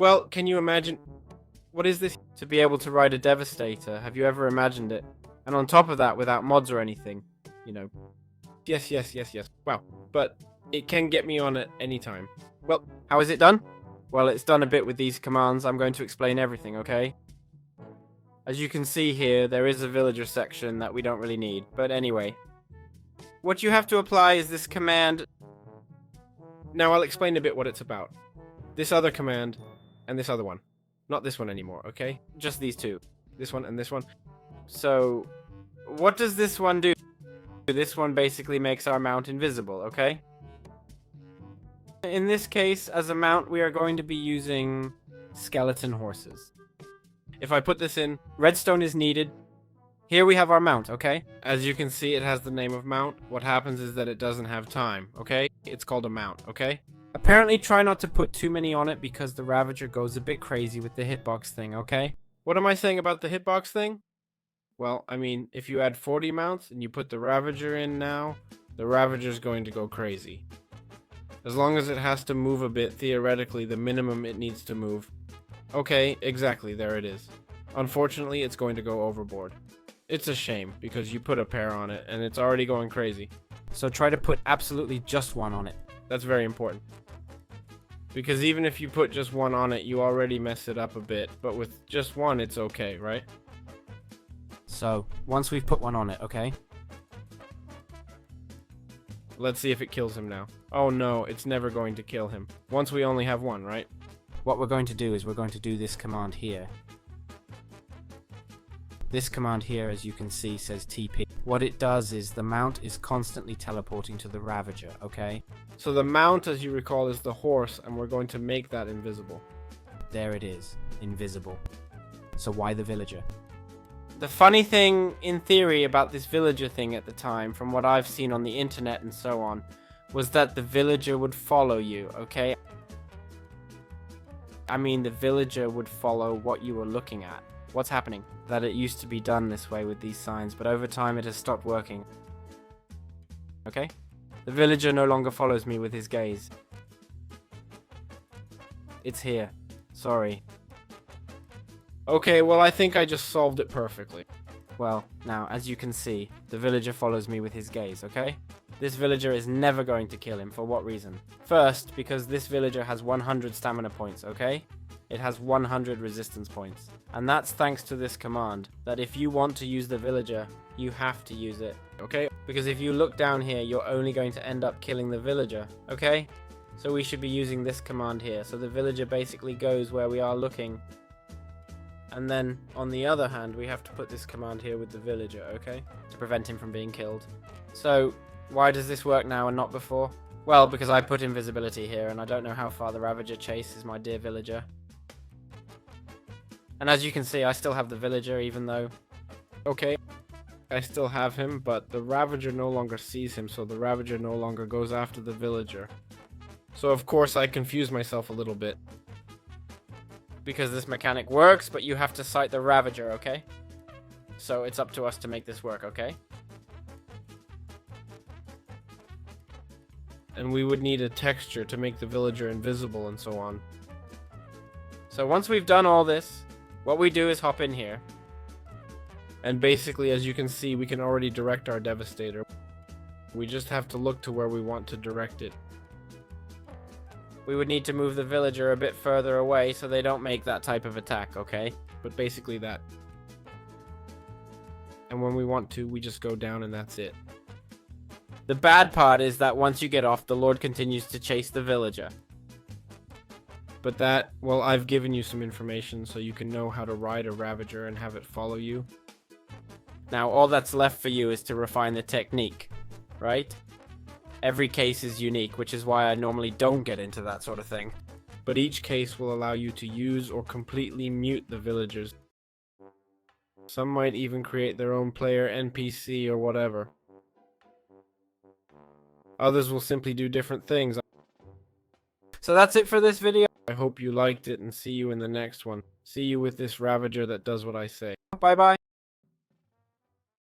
Well, can you imagine? What is this? To be able to ride a Devastator. Have you ever imagined it? And on top of that, without mods or anything. You know. Yes, yes, yes, yes. Wow. But it can get me on at any time. Well, how is it done? Well, it's done a bit with these commands. I'm going to explain everything, okay? As you can see here, there is a villager section that we don't really need. But anyway. What you have to apply is this command. Now I'll explain a bit what it's about. This other command and this other one. Not this one anymore, okay? Just these two. This one and this one. So, what does this one do? This one basically makes our mount invisible, okay? In this case, as a mount, we are going to be using skeleton horses. If I put this in, redstone is needed. Here we have our mount, okay? As you can see, it has the name of mount. What happens is that it doesn't have time, okay? It's called a mount, okay? Apparently try not to put too many on it because the Ravager goes a bit crazy with the hitbox thing, okay? What am I saying about the hitbox thing? Well, I mean, if you add 40 mounts and you put the Ravager in now, the Ravager's going to go crazy. As long as it has to move a bit, theoretically, the minimum it needs to move. Okay, exactly, there it is. Unfortunately, it's going to go overboard. It's a shame, because you put a pair on it, and it's already going crazy. So try to put absolutely just one on it. That's very important. Because even if you put just one on it, you already mess it up a bit. But with just one, it's okay, right? So, once we've put one on it, okay? Let's see if it kills him now. Oh no, it's never going to kill him. Once we only have one, right? What we're going to do is we're going to do this command here. This command here, as you can see, says TP. What it does is the mount is constantly teleporting to the Ravager, okay? So the mount, as you recall, is the horse, and we're going to make that invisible. There it is, invisible. So why the villager? The funny thing, in theory, about this villager thing at the time, from what I've seen on the internet and so on, was that the villager would follow you, okay? I mean, the villager would follow what you were looking at. What's happening? That it used to be done this way with these signs, but over time it has stopped working. Okay? The villager no longer follows me with his gaze. It's here. Sorry. Okay, well I think I just solved it perfectly. Well, now, as you can see, the villager follows me with his gaze, okay? This villager is never going to kill him. For what reason? First, because this villager has 100 stamina points, okay? It has 100 resistance points. And that's thanks to this command, that if you want to use the villager, you have to use it, okay? Because if you look down here, you're only going to end up killing the villager, okay? So we should be using this command here. So the villager basically goes where we are looking. And then, on the other hand, we have to put this command here with the villager, okay? To prevent him from being killed. So, why does this work now and not before? Well, because I put invisibility here, and I don't know how far the Ravager chases my dear villager. And as you can see, I still have the villager, even though... Okay, I still have him, but the Ravager no longer sees him, so the Ravager no longer goes after the villager. So of course I confuse myself a little bit. Because this mechanic works, but you have to sight the Ravager, okay? So it's up to us to make this work, okay? And we would need a texture to make the villager invisible and so on. So once we've done all this, what we do is hop in here. And basically, as you can see, we can already direct our Devastator. We just have to look to where we want to direct it. We would need to move the villager a bit further away so they don't make that type of attack, okay? But basically that. And when we want to, we just go down and that's it. The bad part is that once you get off, the Lord continues to chase the villager. But that, well, I've given you some information so you can know how to ride a Ravager and have it follow you. Now, all that's left for you is to refine the technique, right? Every case is unique, which is why I normally don't get into that sort of thing. But each case will allow you to use or completely mute the villagers. Some might even create their own player NPC or whatever. Others will simply do different things. So that's it for this video. I hope you liked it and see you in the next one. See you with this Ravager that does what I say. Bye bye.